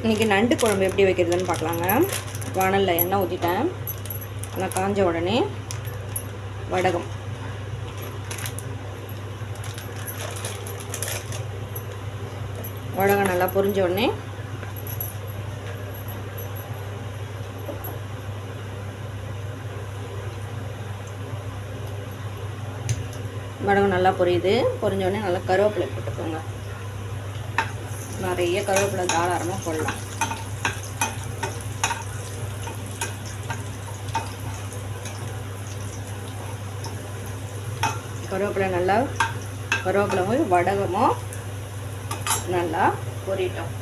இன்றைக்கி நண்டு குழம்பு எப்படி வைக்கிறதுன்னு பார்க்கலாங்க. வானலில் எண்ணெய் ஊற்றிட்டேன். நல்லா காஞ்ச உடனே வடகம், வடகம் நல்லா பொரிஞ்ச உடனே வடகம் நல்லா பொரியுது. பொரிஞ்ச உடனே நல்லா கருவேப்பிலை போட்டுக்கோங்க. நிறைய கருவேப்பிலை தாராளமாக போடலாம். கருவேப்பிலை வடகமும் நல்லா பொரியட்டும்.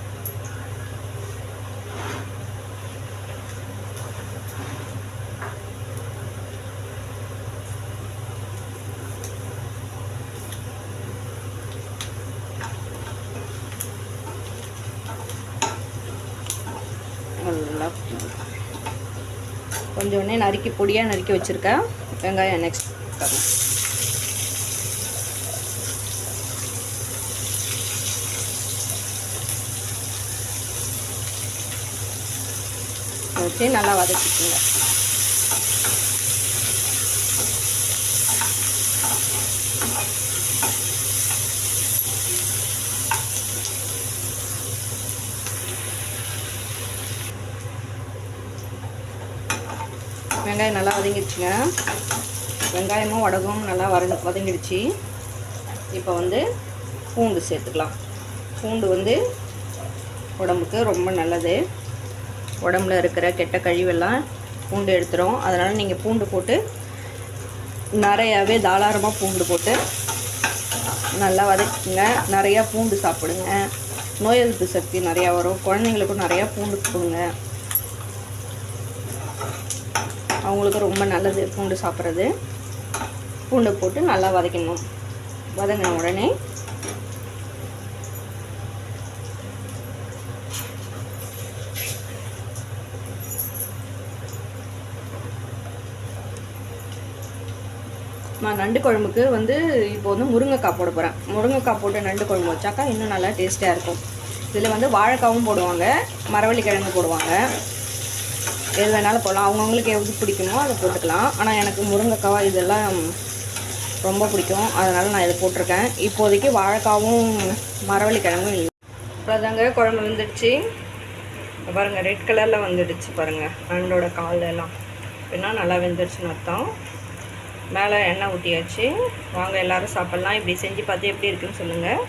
நல்லா கொஞ்சம் உடனே பொடியாக நறுக்கி வச்சுருக்கேன் வெங்காயம் நெக்ஸ்ட் வச்சு நல்லா வதக்கிக்கோங்க. வெங்காயம் நல்லா வதங்கிடுச்சுங்க. வெங்காயமும் வடகமும் நல்லா வதங்கிடுச்சு. இப்போ பூண்டு சேர்த்துக்கலாம். பூண்டு உடம்புக்கு ரொம்ப நல்லது. உடம்புல இருக்கிற கெட்ட கழிவெல்லாம் பூண்டு எடுத்துரும். அதனால் நீங்கள் பூண்டு போட்டு நிறையாவே தாராளமாக பூண்டு போட்டு நல்லா வதக்குங்க. நிறையா பூண்டு சாப்பிடுங்க. நோய் எதிர்ப்பு சக்தி நிறையா வரும். குழந்தைங்களுக்கும் நிறையா பூண்டு கொடுங்க. அவங்களுக்கு ரொம்ப நல்லது பூண்டு சாப்பிட்றது. பூண்டு போட்டு நல்லா வதக்கணும். வதங்கின உடனே நான் நண்டு குழம்புக்கு இப்போ முருங்கைக்காய் போட போகிறேன். முருங்கைக்காய் போட்டு நண்டு குழம்பு வச்சாக்கா இன்னும் நல்லா டேஸ்ட்டாக இருக்கும். இதில் வாழைக்காவும் போடுவாங்க, மரவள்ளி கிழங்கு போடுவாங்க. எது வேணாலும் போடலாம். அவங்கவுங்களுக்கு எது பிடிக்குமோ அதை போட்டுக்கலாம். ஆனால் எனக்கு முருங்கைக்காய் இதெல்லாம் ரொம்ப பிடிக்கும். அதனால் நான் இதை போட்டிருக்கேன். இப்போதைக்கு வாழைக்காவும் மரவள்ளி கிழங்கும் இல்லை. அதாங்க குழம்பு வந்துடுச்சு. பாருங்கள், ரெட் கலரில் வந்துடுச்சு பாருங்கள். நண்டோட காலெல்லாம் அப்படின்னா நல்லா வெந்துடுச்சுன்னு அர்த்தம். மேலே எண்ணெய் ஊற்றியாச்சு. வாங்க எல்லோரும் சாப்பிட்லாம். இப்படி செஞ்சு பார்த்து எப்படி இருக்குன்னு சொல்லுங்கள்.